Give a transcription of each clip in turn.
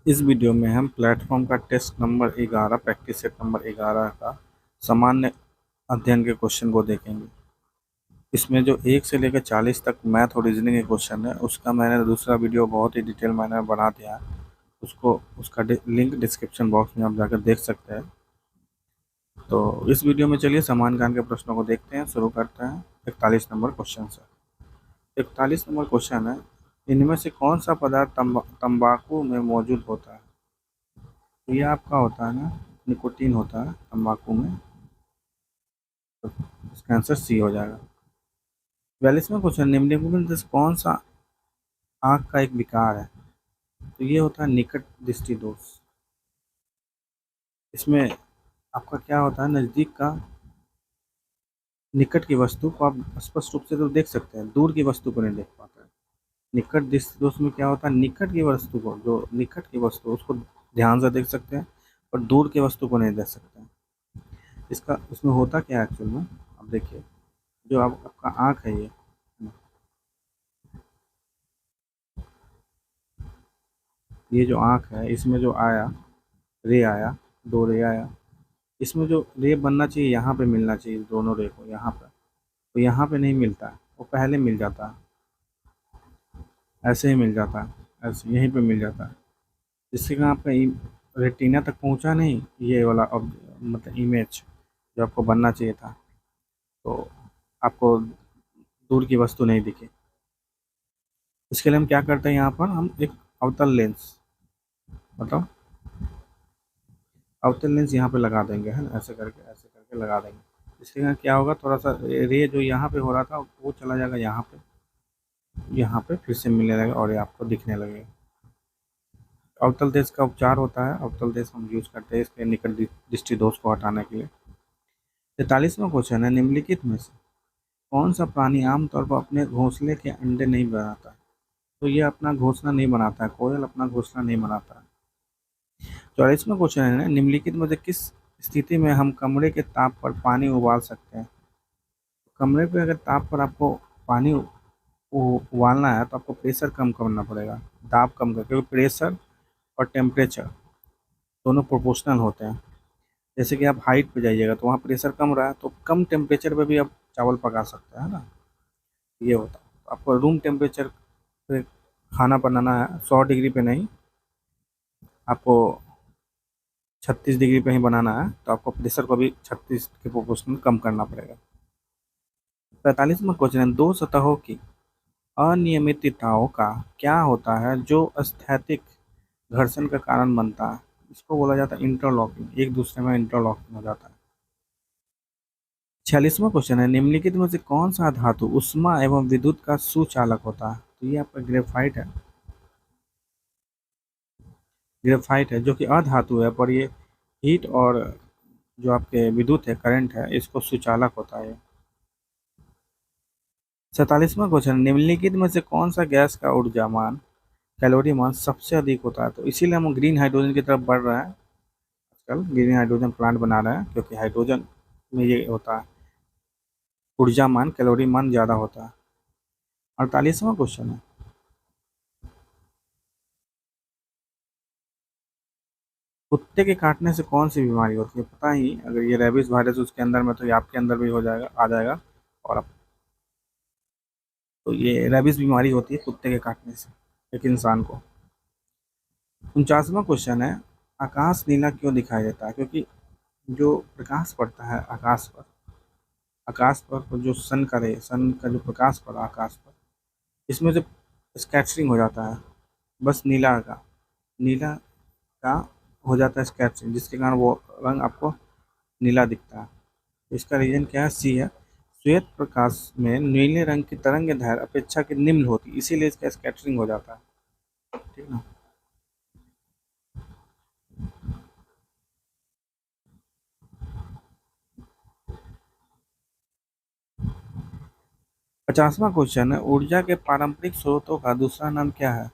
इस वीडियो में हम प्लेटफॉर्म का test number 11 practice set number 11 का सामान्य अध्ययन के क्वेश्चन को देखेंगे। इसमें जो 1 से लेकर 40 तक मैथ और रीजनिंग के क्वेश्चन है, उसका मैंने दूसरा वीडियो बहुत ही डिटेल मैंने बना दिया है। उसका लिंक डिस्क्रिप्शन बॉक्स में आप जाकर देख सकते हैं। तो इस वीडियो में चलिए समान ज्ञान के प्रश्नों को देखते हैं। शुरू करते हैं 41 नंबर क्वेश्चन से। 41 नंबर क्वेश्चन है, इनमें से कौन सा पदार्थ तंबाकू में मौजूद होता है? तो ये आपका होता है ना, निकोटीन होता है तंबाकू में। तो इसका आंसर सी हो जाएगा। 42वां क्वेश्चन, निम्नलिखित में से कौन सा आंख का एक विकार है? तो ये होता है निकट दृष्टि दोष। इसमें आपका क्या होता है, नज़दीक का निकट की वस्तु को आप स्पष्ट रूप से तो देख सकते हैं, दूर की वस्तु को नहीं देख पाते हैं। निकट दृष्टि दोष में क्या होता है, निकट की वस्तु को, जो निकट की वस्तु है, उसको ध्यान से देख सकते हैं और दूर की वस्तु को नहीं देख सकते हैं। इसका इसमें होता क्या है एक्चुअल में, आप देखिए, जो आपका आँख है, ये जो आँख है, इसमें जो आया रे आया, दो रे आया, इसमें जो रे बनना चाहिए यहाँ पे मिलना चाहिए, दोनों रे को यहाँ पर, तो यहाँ पे नहीं मिलता है, वो पहले मिल जाता है, ऐसे ही मिल जाता है, ऐसे यहीं पे मिल जाता है, जिससे कि आपका रेटिना तक पहुँचा नहीं, ये वाला मतलब इमेज जो आपको बनना चाहिए था, तो आपको दूर की वस्तु नहीं दिखी। इसके लिए हम क्या करते हैं, यहाँ पर हम एक अवतल लेंस, मतलब अवतल लेंस यहाँ पे लगा देंगे, है ना, ऐसे करके लगा देंगे। इसके कारण क्या होगा, थोड़ा सा रे जो यहाँ पे हो रहा था वो चला जाएगा यहाँ पे फिर से मिलने लगेगा और ये आपको दिखने लगेगा। अवतल देश का उपचार होता है, अवतल देश हम यूज करते हैं इसके निकट दृष्टि दोष को हटाने के लिए। 43वां क्वेश्चन है, निम्नलिखित में से कौन सा प्राणी आमतौर पर अपने घोंसले के अंडे नहीं बनाता है? तो ये अपना घोंसला नहीं बनाता है, कोयल अपना घोंसला नहीं बनाता है। 44वां क्वेश्चन है, निम्नलिखित में से किस स्थिति में हम कमरे के ताप पर पानी उबाल सकते हैं? कमरे पे अगर ताप पर आपको पानी उबालना है तो आपको प्रेशर कम करना पड़ेगा, दाब कम कर, क्योंकि प्रेशर और टेम्परेचर दोनों प्रोपोर्शनल होते हैं। जैसे कि आप हाइट पे जाइएगा तो वहाँ प्रेशर कम रहा है, तो कम टेम्परेचर पे भी आप चावल पका सकते हैं ना, ये होता है। तो आपको रूम टेम्परेचर पे खाना बनाना है, 100 डिग्री पे नहीं, आपको 36 डिग्री पे ही बनाना है, तो आपको प्रेशर को भी 36 के प्रोपोर्शनल कम करना पड़ेगा। 45वां क्वेश्चन है, दो सतहों की अनियमितताओं का क्या होता है जो स्थैतिक घर्षण का कारण बनता है? इसको बोला जाता है इंटरलॉकिंग, एक दूसरे में इंटरलॉकिंग हो जाता है। 46वां क्वेश्चन है, निम्नलिखित में से कौन सा धातु ऊष्मा एवं विद्युत का सुचालक होता है? तो ये आपका ग्रेफाइट है, ग्रेफाइट है जो कि अधातु है, पर ये हीट और जो आपके विद्युत है, करंट है, इसको सुचालक होता है। 47वां क्वेश्चन, निम्नलिखित में से कौन सा गैस का ऊर्जा मान, कैलोरी मान सबसे अधिक होता है? तो इसीलिए हम ग्रीन हाइड्रोजन की तरफ बढ़ रहे हैं, आजकल ग्रीन हाइड्रोजन प्लांट बना रहे हैं, क्योंकि हाइड्रोजन में ये होता है, ऊर्जा मान, कैलोरी मान ज़्यादा होता है। 48वां क्वेश्चन है, कुत्ते के काटने से कौन सी बीमारी होती है? पता ही, अगर ये रेबीज वायरस उसके अंदर में, तो ये आपके अंदर भी हो जाएगा, आ जाएगा, और आप, तो ये रेबीज बीमारी होती है कुत्ते के काटने से एक इंसान को। 49वां क्वेश्चन है, आकाश नीला क्यों दिखाई देता है? क्योंकि जो प्रकाश पड़ता है आकाश पर तो जो सन का जो प्रकाश पड़ा आकाश पर, इसमें जो स्कैटरिंग हो जाता है, बस नीला का हो जाता है स्कैटरिंग, जिसके कारण वो रंग आपको नीला दिखता है। इसका रीजन क्या है, सी है, श्वेत प्रकाश में नीले रंग की तरंग दैर्ध्य अपेक्षा के निम्न होती, इसीलिए इसका स्कैटरिंग हो जाता है, ठीक ना। 50वां क्वेश्चन है, ऊर्जा के पारंपरिक स्रोतों का दूसरा नाम क्या है?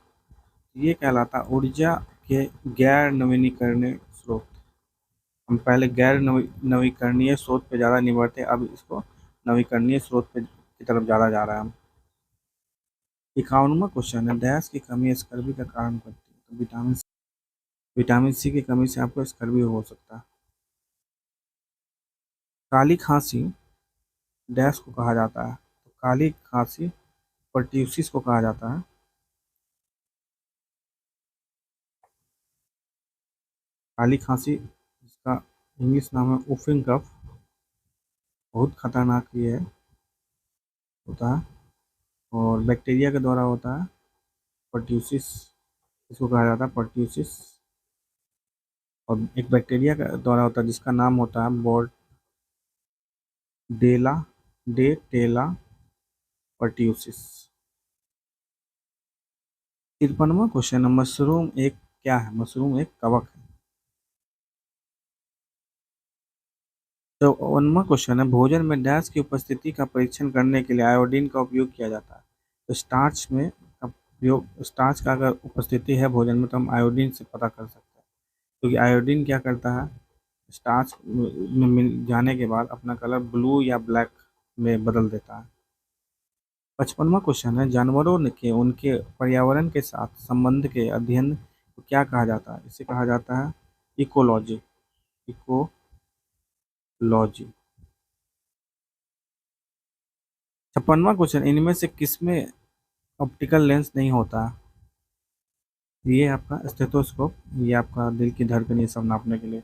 ये कहलाता है ऊर्जा के गैर नवीनीकरणीय स्रोत। हम पहले गैर नवीकरणीय स्रोत पे ज़्यादा निर्भर थे, अब इसको नवीकरणीय स्रोत पे की तरफ ज़्यादा जा रहा है हम। 51वां क्वेश्चन है, डैश की कमी स्कर्वी का कारण बनती है? तो विटामिन विटामिन सी की कमी से आपको स्कर्वी हो सकता है। काली खांसी डैश को कहा जाता है, तो काली खांसी परट्यूसिस को कहा जाता है। काली खांसी, इसका इंग्लिश नाम है वुफिंग कफ, बहुत खतरनाक ये होता है और बैक्टीरिया के द्वारा होता है। परट्यूसिस इसको कहा जाता है, परट्यूसिस। और एक बैक्टीरिया के द्वारा होता है जिसका नाम होता है बोर्डेला डे टेला परट्यूसिस। 53वां क्वेश्चन है, मशरूम एक क्या है? मशरूम एक कवक है। 54वां क्वेश्चन है, भोजन में डैश की उपस्थिति का परीक्षण करने के लिए आयोडीन का उपयोग किया जाता है। तो स्टार्च में उपयोग, स्टार्च का अगर उपस्थिति है भोजन में तो हम आयोडीन से पता कर सकते हैं, क्योंकि आयोडीन क्या करता है, स्टार्च में मिल जाने के बाद अपना कलर ब्लू या ब्लैक में बदल देता है। 55वां क्वेश्चन है, जानवरों के उनके पर्यावरण के साथ संबंध के अध्ययन को क्या कहा जाता है? इसे कहा जाता है इकोलॉजी। इकोलॉजी। 56वां क्वेश्चन, इनमें से किसमें ऑप्टिकल लेंस नहीं होता? ये आपका स्टेथोस्कोप, ये आपका दिल की धड़कन ये सब नापने के लिए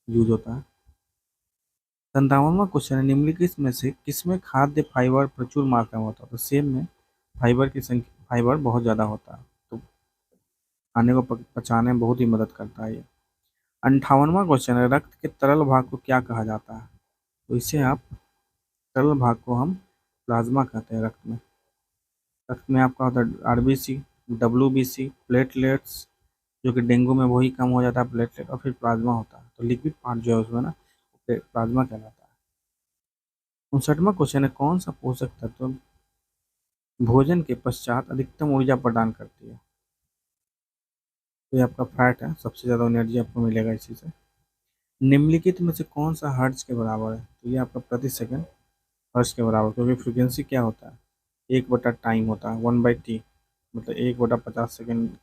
यूज होता है। 57वां क्वेश्चन है, निम्नलिखित में से किसमें खाद्य फाइबर प्रचुर मात्रा में होता है? तो सेब में फाइबर की संख्या, फाइबर बहुत ज़्यादा होता है, तो खाने को पचाने में बहुत ही मदद करता है ये। 58वां क्वेश्चन है, रक्त के तरल भाग को क्या कहा जाता है? तो इसे आप, तरल भाग को हम प्लाज्मा कहते हैं। रक्त में आपका होता है आरबीसी, डब्ल्यूबीसी, प्लेटलेट्स, जो कि डेंगू में वही कम हो जाता है प्लेटलेट, और फिर प्लाज्मा होता है। तो लिक्विड पार्ट जो है उसमें ना प्लाज्मा कहलाता है। 59वां क्वेश्चन है, कौन सा पोषक तत्व भोजन के पश्चात अधिकतम ऊर्जा प्रदान करती है? तो ये आपका फैट है, सबसे ज़्यादा एनर्जी आपको मिलेगा इसी से। निम्नलिखित में से कौन सा हर्ट्ज के बराबर है? तो ये आपका प्रति सेकंड हर्ट्ज के बराबर, क्योंकि फ्रीक्वेंसी क्या होता है, 1/टाइम होता है, 1/t, मतलब 1/50 सेकंड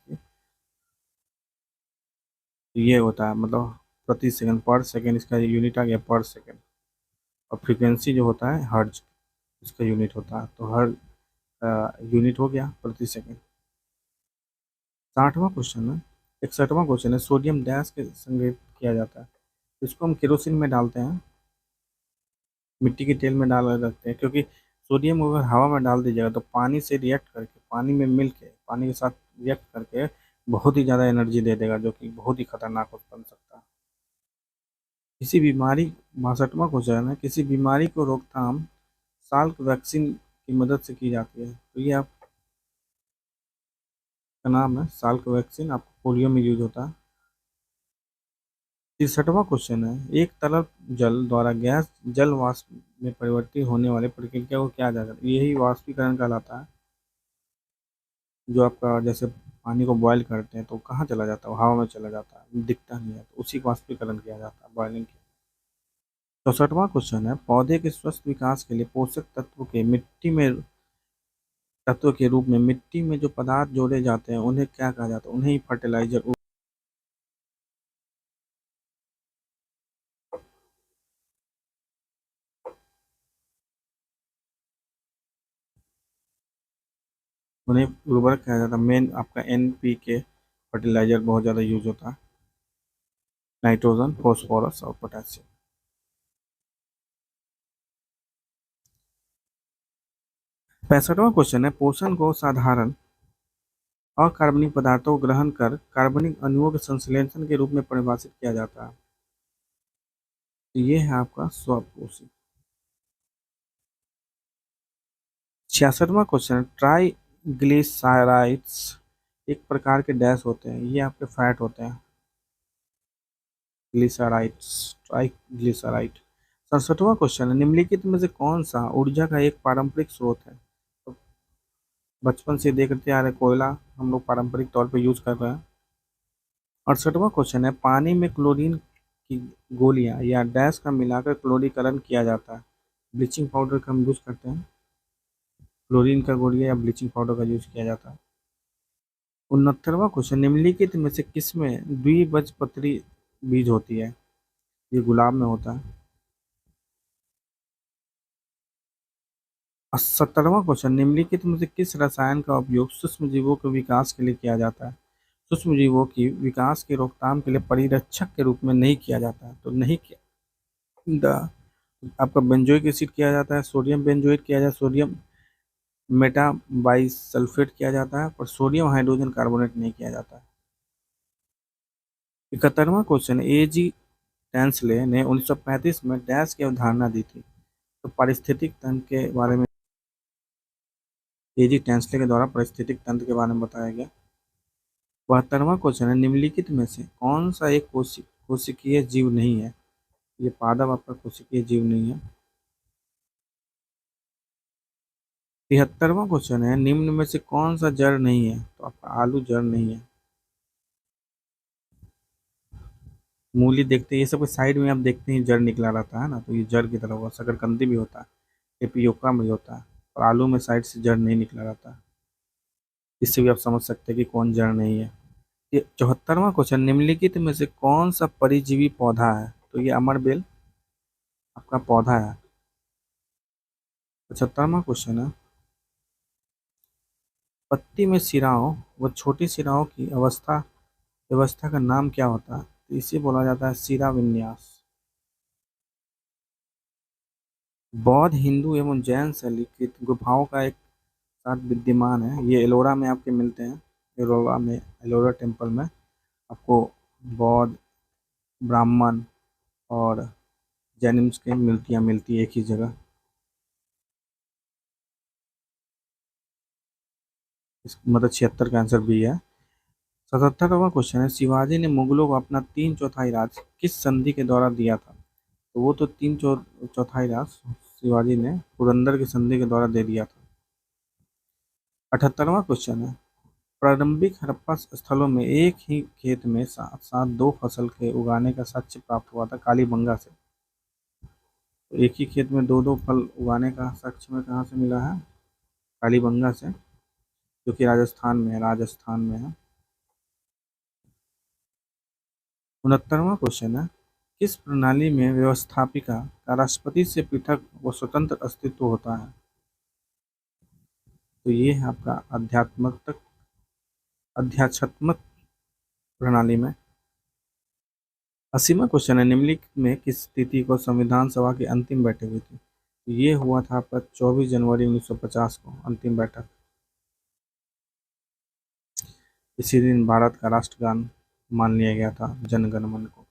ये होता है, मतलब प्रति सेकंड, पर सेकंड इसका यूनिट आ गया पर सेकंड। और फ्रीक्वेंसी जो होता है हर्ट्ज, इसका यूनिट होता है, तो हर यूनिट हो गया प्रति सेकंड। 60वां क्वेश्चन है, 61वां क्वेश्चन है, सोडियम डैश के संग्रहित किया जाता है? इसको हम केरोसिन में डालते हैं, मिट्टी के तेल में डाल रखते हैं, क्योंकि सोडियम को अगर हवा में डाल दीजिएगा तो पानी से रिएक्ट करके, पानी में मिल के, पानी के साथ रिएक्ट करके बहुत ही ज़्यादा एनर्जी दे देगा, जो कि बहुत ही खतरनाक बन सकता है। किसी बीमारी 62वां क्वेश्चन है, किसी बीमारी को रोकथाम साल्क वैक्सीन की मदद से की जाती है? तो ये आपका नाम है साल्क वैक्सीन, आपको पोलियो में यूज होता है। 63वां क्वेश्चन है, एक तरल जल द्वारा गैस जल वाष्प में परिवर्तित होने वाली प्रक्रिया को क्या जाता है? यही वाष्पीकरण कहलाता है। जो आपका जैसे पानी को बॉयल करते हैं तो कहाँ चला जाता है, हवा में चला जाता है, दिखता नहीं है, तो उसी को वाष्पीकरण किया जाता है, बॉयलिंग। 64वां क्वेश्चन है, पौधे के स्वस्थ विकास के लिए पोषक तत्व के रूप में मिट्टी में जो पदार्थ जोड़े जाते हैं उन्हें क्या कहा जाता है? उन्हें ही फर्टिलाइजर, उन्हें उर्वरक कहा जाता है। मेन आपका NPK फर्टिलाइजर बहुत ज़्यादा यूज होता है, नाइट्रोजन, फॉस्फोरस और पोटेशियम। 65वां क्वेश्चन है, पोषण को साधारण अकार्बनिक पदार्थों को ग्रहण कर कार्बनिक अणुओं के संश्लेषण के रूप में परिभाषित किया जाता है। तो ये है आपका स्वपोषी। 66वां क्वेश्चन, ट्राइग्लिसराइड्स एक प्रकार के डैश होते हैं? ये आपके फैट होते हैं, ग्लिसराइड्स, ट्राइग्लिसराइड। 67वां क्वेश्चन है, निम्नलिखित में से कौन सा ऊर्जा का एक पारंपरिक स्रोत है? तो बचपन से देखते आ रहे कोयला हम लोग पारंपरिक तौर पे यूज कर रहे हैं। 68वां क्वेश्चन है, पानी में क्लोरीन की गोलियां या डैश का मिलाकर क्लोरीकरण किया जाता है? ब्लीचिंग पाउडर का हम यूज करते हैं, क्लोरीन का गोलियां या ब्लीचिंग पाउडर का यूज किया जाता है। 69वां क्वेश्चन, निम्नलिखित में से किसमें द्विबीजपत्री बीज होती है? ये गुलाब में होता है। 70वां क्वेश्चन, निम्नलिखित में से किस रसायन का उपयोग सूक्ष्म जीवों के विकास के लिए किया जाता है? सूक्ष्म जीवों की विकास की रोकथाम के लिए परिरक्षक के रूप में नहीं किया जाता है, तो नहीं किया आपका बेंजोइक एसिड किया जाता है, सोडियम बेंजोएट किया जाता है, सोडियम मेटाबाइसल्फेट किया जाता है, और सोडियम हाइड्रोजन कार्बोनेट नहीं किया जाता है। 71वां क्वेश्चन, ए जी टेंसले ने 1935 में डैश की अवधारणा दी थी? तो पारिस्थितिक तंत्र के बारे में ए जी टेंसले के द्वारा पारिस्थितिक तंत्र के बारे में बताया गया। 72वां क्वेश्चन है, निम्नलिखित में से कौन सा एक कोशिकीय जीव नहीं है? ये पादप आपका कोशिकीय जीव नहीं है। 73वां क्वेश्चन है, निम्न में से कौन सा जड़ नहीं है? तो आपका आलू जड़ नहीं है। मूली देखते हैं, ये सब के साइड में आप देखते हैं जड़ निकला रहता है ना, तो ये जड़ की तरह होगा। शकरकंदी भी होता है, टेपियोका में भी होता है, और आलू में साइड से जड़ नहीं निकला रहता है। इससे भी आप समझ सकते हैं कि कौन जड़ नहीं है। ये 74वां क्वेश्चन, निम्नलिखित में से कौन सा परिजीवी पौधा है? तो ये अमरबेल आपका पौधा है। 75वां क्वेश्चन है, पत्ती में सिराओं व छोटी सिराओं की व्यवस्था का नाम क्या होता है? तो इसे बोला जाता है सिरा विन्यास। बौद्ध, हिंदू एवं जैन शैली की गुफाओं का एक साथ विद्यमान है। ये एलोरा में आपके मिलते हैं। एलोरा टेम्पल में आपको बौद्ध, ब्राह्मण और जैनिम्स की मूर्तियाँ मिलती है एक ही जगह। मतलब 76 का आंसर भी है। 77वां क्वेश्चन है, शिवाजी ने मुगलों को अपना 3/4 राज किस संधि के द्वारा दिया था? तो वो तो 3/4 राज शिवाजी ने पुरंदर की संधि के द्वारा दे दिया था। 78वां क्वेश्चन है, प्रारंभिक हड़प्पा स्थलों में एक ही खेत में साथ साथ दो फसल के उगाने का साक्ष्य प्राप्त हुआ था कालीबंगा से। तो एक ही खेत में दो दो फल उगाने का साक्ष्य में कहाँ से मिला है? कालीबंगा से, जो कि राजस्थान में है। 69वां क्वेश्चन है, किस प्रणाली में व्यवस्थापिका का राष्ट्रपति से पृथक व स्वतंत्र अस्तित्व होता है? तो ये है आपका अध्यात्मक प्रणाली में। 80वां क्वेश्चन है, निम्नलिखित में किस तिथि को संविधान सभा की अंतिम बैठक हुई थी? तो ये हुआ था आपका 24 जनवरी 1950 को अंतिम बैठक। इसी दिन भारत का राष्ट्रगान मान लिया गया था, जन गण मन को।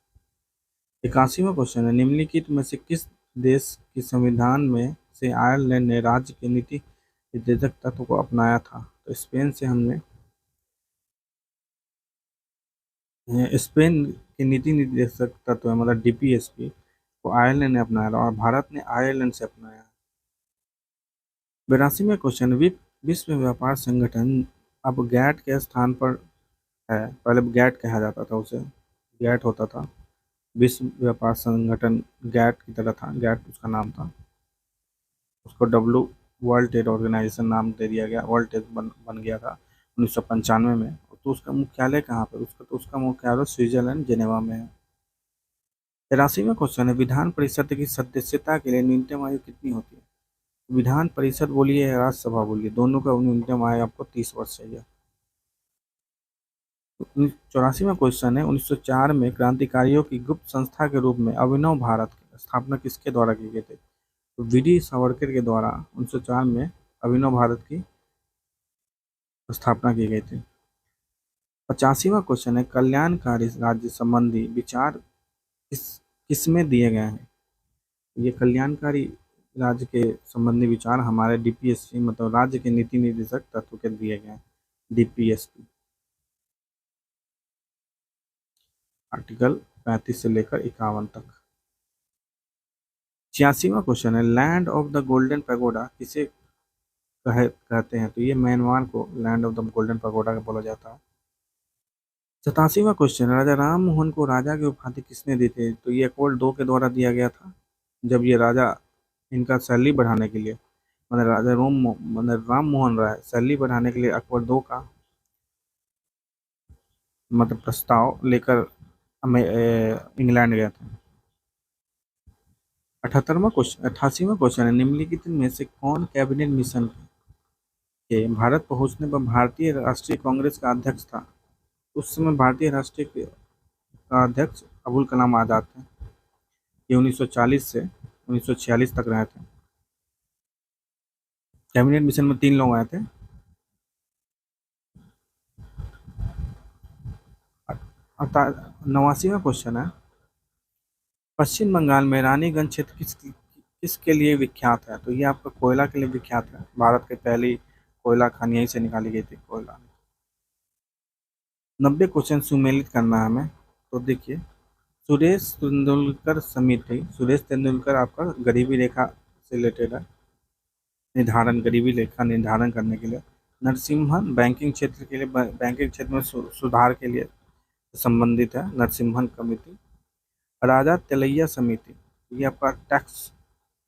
81वां क्वेश्चन है, निम्नलिखित में से किस देश की संविधान में से आयरलैंड ने राज्य के नीति निर्देशक तत्व को अपनाया था? तो स्पेन के नीति निर्देशक तत्व है, मतलब डीपीएसपी को आयरलैंड ने अपनाया और भारत ने आयरलैंड से अपनाया। 82वां क्वेश्चन, विश्व व्यापार संगठन अब गैट के स्थान पर है? पहले गैट कहा जाता था उसे, गैट होता था। विश्व व्यापार संगठन गैट की तरह था, गैट उसका नाम था। उसको वर्ल्ड ट्रेड ऑर्गेनाइजेशन नाम दे दिया गया, वर्ल्ड ट्रेड बन गया था 1995 में। तो उसका मुख्यालय कहाँ पर? उसका मुख्यालय स्विट्जरलैंड जेनेवा में है। 83वां क्वेश्चन है, विधान परिषद की सदस्यता के लिए न्यूनतम आयु कितनी होती है? विधान परिषद बोलिए या राज्यसभा बोलिए, दोनों का न्यूनतम आयु आपको 30 वर्ष चाहिए। 84वां क्वेश्चन है, 1904 में क्रांतिकारियों की गुप्त संस्था के रूप में अभिनव भारत की स्थापना किसके द्वारा की गई थी? तो वी.डी. सावरकर के द्वारा 1904 में अभिनव भारत की स्थापना की गई थी। 85वां क्वेश्चन है, कल्याणकारी राज्य संबंधी विचार किस किसमें दिए गए हैं? ये कल्याणकारी राज्य के संबंधी विचार हमारे डीपीएसपी, मतलब राज्य के नीति निर्देशक तत्व के दिए गए हैं, डीपीएसपी। आर्टिकल 35 से लेकर 51 तक। 86वां क्वेश्चन है, land of the golden pagoda किसे कहते हैं? तो ये म्यांमार को land of the golden pagoda बोला जाता है। 87वां क्वेश्चन, राजा राम मोहन को राजा की उपाधि किसने दी थी? तो ये अकबर II के द्वारा दिया गया था, जब ये राजा इनका सैलरी बढ़ाने के लिए, मतलब राम मोहन राय सैलरी बढ़ाने के लिए अकबर II का मतलब प्रस्ताव लेकर हमें इंग्लैंड गए थे। 88वां क्वेश्चन है, निम्नलिखित में से कौन कैबिनेट मिशन के भारत पहुंचने पर भारतीय राष्ट्रीय कांग्रेस का अध्यक्ष था? उस समय भारतीय राष्ट्रीय का अध्यक्ष अबुल कलाम आजाद थे। ये 1940 से 1946 तक रहे थे। कैबिनेट मिशन में 3 लोग आए थे। 89वां क्वेश्चन है, पश्चिम बंगाल में रानीगंज क्षेत्र किसके लिए विख्यात है? तो ये आपका कोयला के लिए विख्यात है। भारत की पहली कोयला खान यहीं से निकाली गई थी, कोयला। 90 क्वेश्चन सुमेलित करना है हमें। तो देखिए, सुरेश तेंदुलकर आपका गरीबी रेखा से रिलेटेड है, गरीबी रेखा निर्धारण करने के लिए। नरसिम्हन बैंकिंग क्षेत्र के लिए, बैंकिंग क्षेत्र में सुधार के लिए संबंधित है, नरसिम्हन कमेटी। राजा तिलैया समिति, ये आपका टैक्स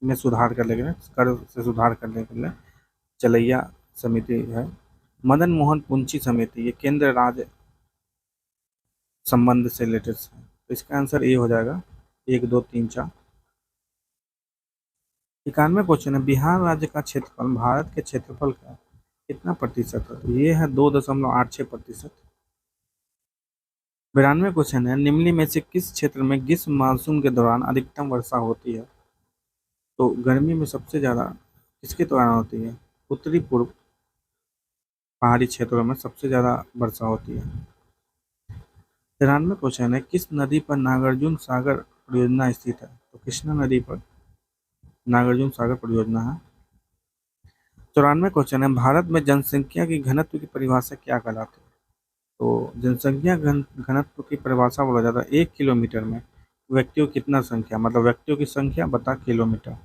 में सुधार करने के लिए, कर से सुधार करने के लिए चलैया समिति है। मदन मोहन पुंची समिति, ये केंद्र राज्य संबंध से रिलेटेड है। तो इसका आंसर ए हो जाएगा, 1, 2, 3, 4। 91 क्वेश्चन है, बिहार राज्य का क्षेत्रफल भारत के क्षेत्रफल का कितना प्रतिशत है? तो ये है 2.86%। 92 क्वेश्चन है, निम्नलिखित में से किस क्षेत्र में ग्रीष्म मानसून के दौरान अधिकतम वर्षा होती है? तो गर्मी में सबसे ज़्यादा किसके दौरान होती है? उत्तरी पूर्व पहाड़ी क्षेत्रों में सबसे ज़्यादा वर्षा होती है। 93 क्वेश्चन है, किस नदी पर नागार्जुन सागर परियोजना स्थित है? तो कृष्णा नदी पर नागार्जुन सागर परियोजना है। 94 क्वेश्चन है, भारत में जनसंख्या की घनत्व की परिभाषा क्या कहलाती है? तो जनसंख्या घनत्व की परिभाषा बोला जाता है 1 किलोमीटर में व्यक्तियों की कितना संख्या, मतलब व्यक्तियों की संख्या बता किलोमीटर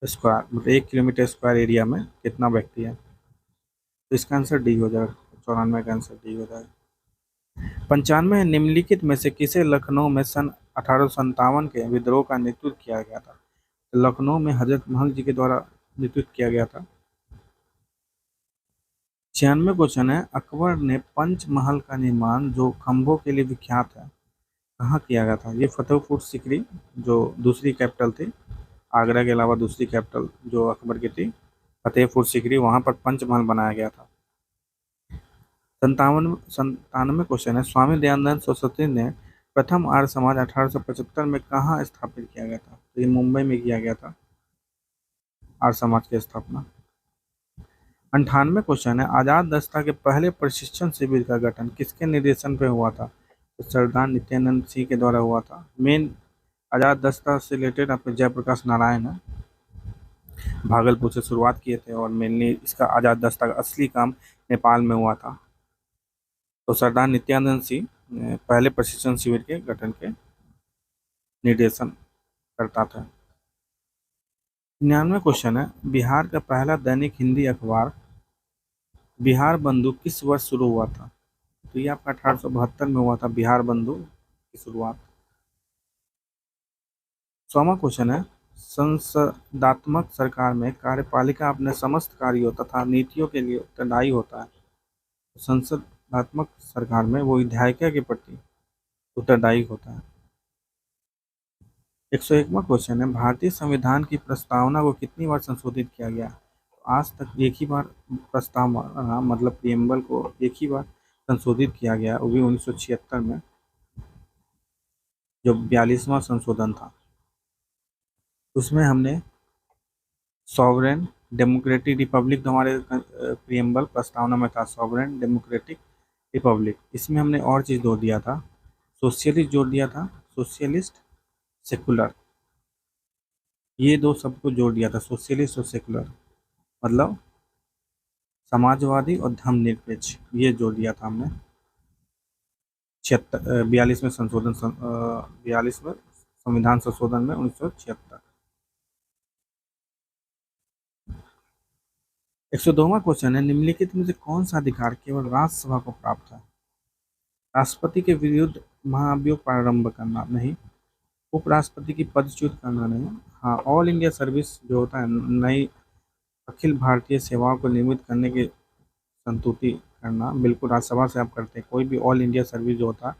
स्क्वायर, मतलब 1 किलोमीटर स्क्वायर एरिया में कितना व्यक्ति है। तो इसका आंसर डी हो जाएगा, 94 का आंसर डी हो जाएगा। 95 निम्नलिखित में से किसे लखनऊ में सन 1857 के विद्रोह का नेतृत्व किया गया था? तो लखनऊ में हजरत महल जी के द्वारा नेतृत्व किया गया था। 96 क्वेश्चन है, अकबर ने पंचमहल का निर्माण जो खंभों के लिए विख्यात है कहाँ किया गया था? ये फतेहपुर सीकरी, जो दूसरी कैपिटल थी, आगरा के अलावा दूसरी कैपिटल जो अकबर की थी, फतेहपुर सीकरी, वहाँ पर पंचमहल बनाया गया था। 97 क्वेश्चन है, स्वामी दयानंद सरस्वती ने प्रथम आर्य समाज 1875 में कहाँ स्थापित किया गया था? तो ये मुंबई में किया गया था आर्य समाज की स्थापना। 98 क्वेश्चन है, आजाद दस्ता के पहले प्रशिक्षण शिविर का गठन किसके निर्देशन पे हुआ था? तो सरदार नित्यानंद सिंह के द्वारा हुआ था। मेन आजाद दस्ता से रिलेटेड आपके जयप्रकाश नारायण है, भागलपुर से शुरुआत किए थे, और मेनली इसका आजाद दस्ता का असली काम नेपाल में हुआ था। तो सरदार नित्यानंद सिंह पहले प्रशिक्षण शिविर के गठन के निर्देशन करता था। 99 क्वेश्चन है, बिहार का पहला दैनिक हिंदी अखबार बिहार बंधु किस वर्ष शुरू हुआ था? तो ये आपका 1872 में हुआ था, बिहार बंधु की शुरुआत। 100वां क्वेश्चन है, संसदात्मक सरकार में कार्यपालिका अपने समस्त कार्यों तथा नीतियों के लिए उत्तरदायी होता है। संसदात्मक सरकार में वो विधायिका के प्रति उत्तरदायी होता है। 101वां क्वेश्चन है, भारतीय संविधान की प्रस्तावना को कितनी बार संशोधित किया गया? तो आज तक एक ही बार प्रस्तावना, मतलब प्रियम्बल को एक ही बार संशोधित किया गया, वो भी 1976 में, जो 42वां संशोधन था। उसमें हमने सॉवरेन डेमोक्रेटिक रिपब्लिक, तो हमारे प्रियम्बल प्रस्तावना में था सॉवरेन डेमोक्रेटिक रिपब्लिक। इसमें हमने और चीज़ जोड़ दिया था, सोशलिस्ट जोड़ दिया था, सोशलिस्ट सेकुलर, ये दो सबको जोड़ दिया था, सोशलिस्ट और सेकुलर, मतलब समाजवादी और धर्मनिरपेक्ष, ये जोड़ दिया था हमने 42 में संशोधन, 42 में संविधान संशोधन में 1976। 102वां क्वेश्चन है, निम्नलिखित में से कौन सा अधिकार केवल राज्यसभा को प्राप्त है? राष्ट्रपति के विरुद्ध महाभियोग प्रारंभ करना नहीं, उपराष्ट्रपति की पदच्युत करना नहीं, हाँ ऑल इंडिया सर्विस जो होता है, नई अखिल भारतीय सेवाओं को नियमित करने की संस्तुति करना बिल्कुल राज्यसभा से आप करते हैं। कोई भी ऑल इंडिया सर्विस जो होता है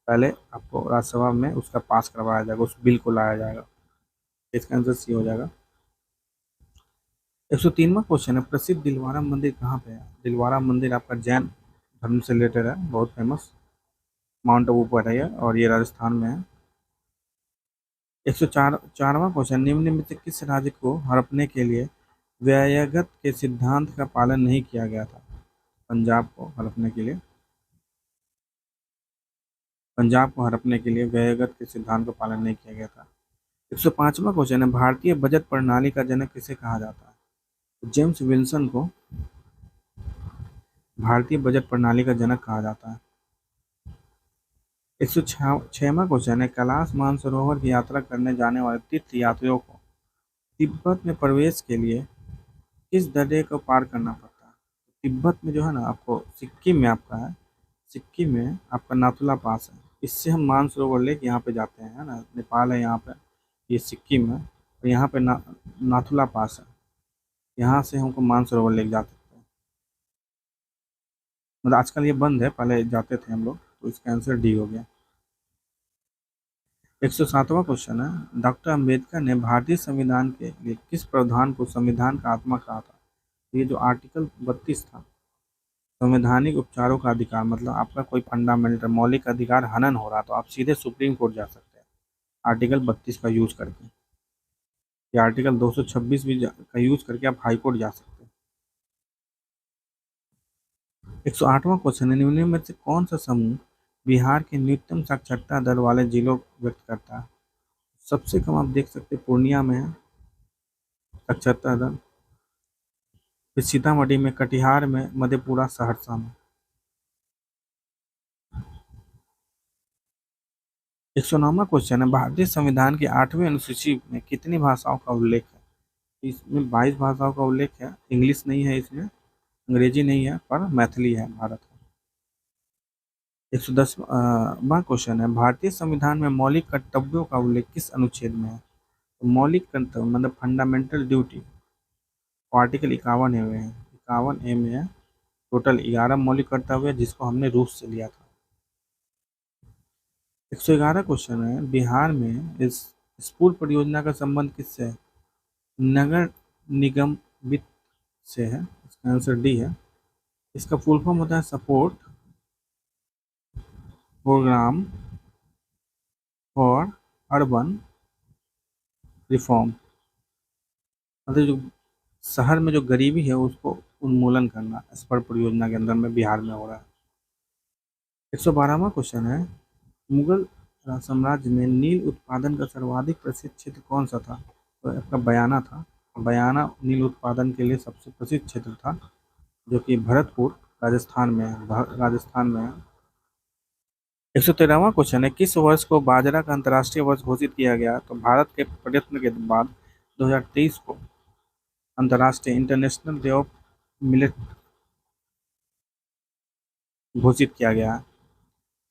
पहले आपको राज्यसभा में उसका पास करवाया जाएगा, उस बिल को लाया जाएगा। इसका आंसर सी हो जाएगा। 103वां क्वेश्चन है, प्रसिद्ध दिलवारा मंदिर कहाँ पे है? दिलवारा मंदिर आपका जैन धर्म से रिलेटेड है, बहुत फेमस, माउंट आबू पर है ये, और ये राजस्थान में है। 104वां क्वेश्चन, निम्न में से किस राज्य को हड़पने के लिए व्ययगत के सिद्धांत का पालन नहीं किया गया था? पंजाब को हड़पने के लिए, पंजाब को हड़पने के लिए व्ययगत के सिद्धांत का पालन नहीं किया गया था। 105वां क्वेश्चन है, भारतीय बजट प्रणाली का जनक किसे कहा जाता है? तो जेम्स विल्सन को भारतीय बजट प्रणाली का जनक कहा जाता है। 106वां क्वेश्चन है, कैलाश मानसरोवर की यात्रा करने जाने वाले तीर्थ यात्रियों को तिब्बत में प्रवेश के लिए किस दर्रे को पार करना पड़ता है? तिब्बत में जो है ना, आपको सिक्किम में आपका है, सिक्किम में आपका नाथुला पास है, इससे हम मानसरोवर लेक यहाँ पे जाते हैं, है ना, नेपाल है यहाँ पे, ये सिक्किम है, और यहाँ पे नाथुला पास है, यहाँ से हमको मानसरोवर लेक जा सकते हैं। मतलब आजकल ये बंद है, पहले जाते थे हम लोग, तो इसका आंसर डी हो गया। 107वां क्वेश्चन है, डॉक्टर अंबेडकर ने भारतीय संविधान के लिए किस प्रावधान को संविधान का आत्मा कहा था? ये जो आर्टिकल 32 था, संवैधानिक उपचारों का अधिकार, मतलब आपका कोई फंडामेंटल मौलिक अधिकार हनन हो रहा तो आप सीधे सुप्रीम कोर्ट जा सकते हैं आर्टिकल 32 का यूज करके, या आर्टिकल 226 भी का यूज करके आप हाई कोर्ट जा सकते हैं। 108वां क्वेश्चन है, निम्न में से कौन सा समूह बिहार के न्यूनतम साक्षरता दर वाले जिलों को व्यक्त करता है? सबसे कम आप देख सकते हैं पूर्णिया में है साक्षरता दर, फिर सीतामढ़ी में, कटिहार में, मधेपुरा, सहरसा में। 109वां क्वेश्चन है, भारतीय संविधान की 8वीं अनुसूची में कितनी भाषाओं का उल्लेख है? इसमें 22 भाषाओं का उल्लेख है, इंग्लिश नहीं है इसमें, अंग्रेजी नहीं है, पर मैथिली है भारत में। 110वां क्वेश्चन है, भारतीय संविधान में मौलिक कर्तव्यों का उल्लेख किस अनुच्छेद में है? तो मौलिक कर्तव्य मतलब फंडामेंटल ड्यूटी, आर्टिकल 51 ए में है, 51 ए में है। टोटल 11 मौलिक कर्तव्य जिसको हमने रूस से लिया था। 111 क्वेश्चन है, बिहार में इस स्कूल परियोजना का संबंध किससे है? नगर निगम वित्त से है, इसका आंसर डी है। इसका फुल फॉर्म होता है support program for urban reform, मतलब जो शहर में जो गरीबी है उसको उन्मूलन करना, स्पर परियोजना के अंदर में बिहार में हो रहा है। 112वां क्वेश्चन है, मुगल साम्राज्य में नील उत्पादन का सर्वाधिक प्रसिद्ध क्षेत्र कौन सा था? तो आपका बयाना था, बयाना नील उत्पादन के लिए सबसे प्रसिद्ध क्षेत्र था, जो कि भरतपुर राजस्थान में है, राजस्थान में है। 113वां क्वेश्चन है, किस वर्ष को बाजरा का अंतर्राष्ट्रीय वर्ष घोषित किया गया? तो भारत के प्रयत्न के बाद 2023 को अंतर्राष्ट्रीय इंटरनेशनल डे ऑफ मिलेट घोषित किया गया है,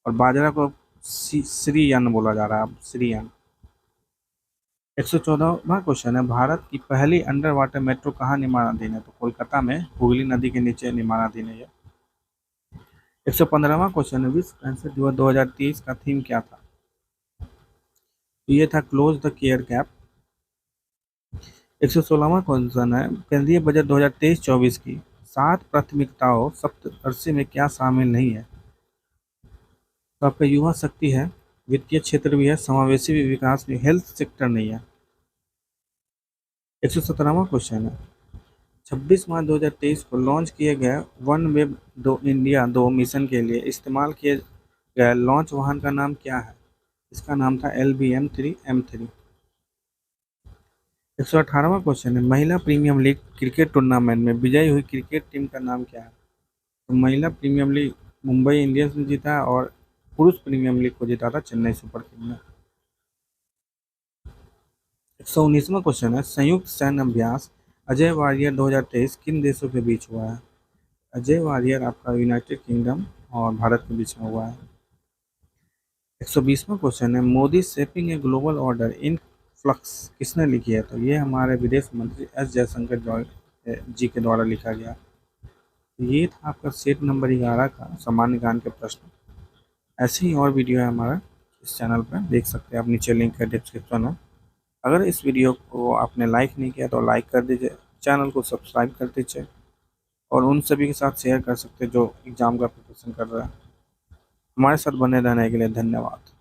और बाजरा को श्री अन्न बोला जा रहा है अब, श्री अन्न। 114वां क्वेश्चन है, भारत की पहली अंडर वाटर मेट्रो कहाँ निर्माणाधीन है? तो कोलकाता में हुगली नदी के नीचे निर्माणाधीन है। 115वां क्वेश्चन है, विश्व कैंसर दिवस 2023 का थीम क्या था? ये था क्लोज द केयर गैप। 116वां क्वेश्चन है, केंद्रीय बजट 2023-24 की 7 प्राथमिकताओं सप्तऋषि में क्या शामिल नहीं है? तो आपका युवा शक्ति है, वित्तीय क्षेत्र भी है, समावेशी भी विकास भी, हेल्थ सेक्टर नहीं है। 117वां क्वेश्चन है, 26 मार्च 2023 को लॉन्च किए गए वन वेब 2 इंडिया 2 मिशन के लिए इस्तेमाल किए गए लॉन्च वाहन का नाम क्या है? इसका नाम था LBM-3M3। 118वां क्वेश्चन है, महिला प्रीमियम लीग क्रिकेट टूर्नामेंट में विजयी हुई क्रिकेट टीम का नाम क्या है? तो महिला प्रीमियम लीग मुंबई इंडियंस ने जीता, और पुरुष प्रीमियम लीग को जीता था चेन्नई सुपर किंग ने। 119वां क्वेश्चन है, संयुक्त सैन्य अभ्यास अजय वारियर 2023 किन देशों के बीच हुआ है? अजय वारियर आपका यूनाइटेड किंगडम और भारत के बीच में हुआ है। 120वां क्वेश्चन है, Modi shaping a global order in flux किसने लिखी है? तो ये हमारे विदेश मंत्री S जयशंकर जी के द्वारा लिखा गया। ये था आपका सेट नंबर 11 का सामान्य ज्ञान के प्रश्न। ऐसे ही और वीडियो है हमारा इस चैनल पर, देख सकते हैं आप, नीचे लिंक है डिस्क्रिप्शन में। अगर इस वीडियो को आपने लाइक नहीं किया तो लाइक कर दीजिए, चैनल को सब्सक्राइब कर दीजिए और उन सभी के साथ शेयर कर सकते हैं जो एग्ज़ाम का प्रिपरेशन कर रहे हैं। हमारे साथ बने रहने के लिए धन्यवाद।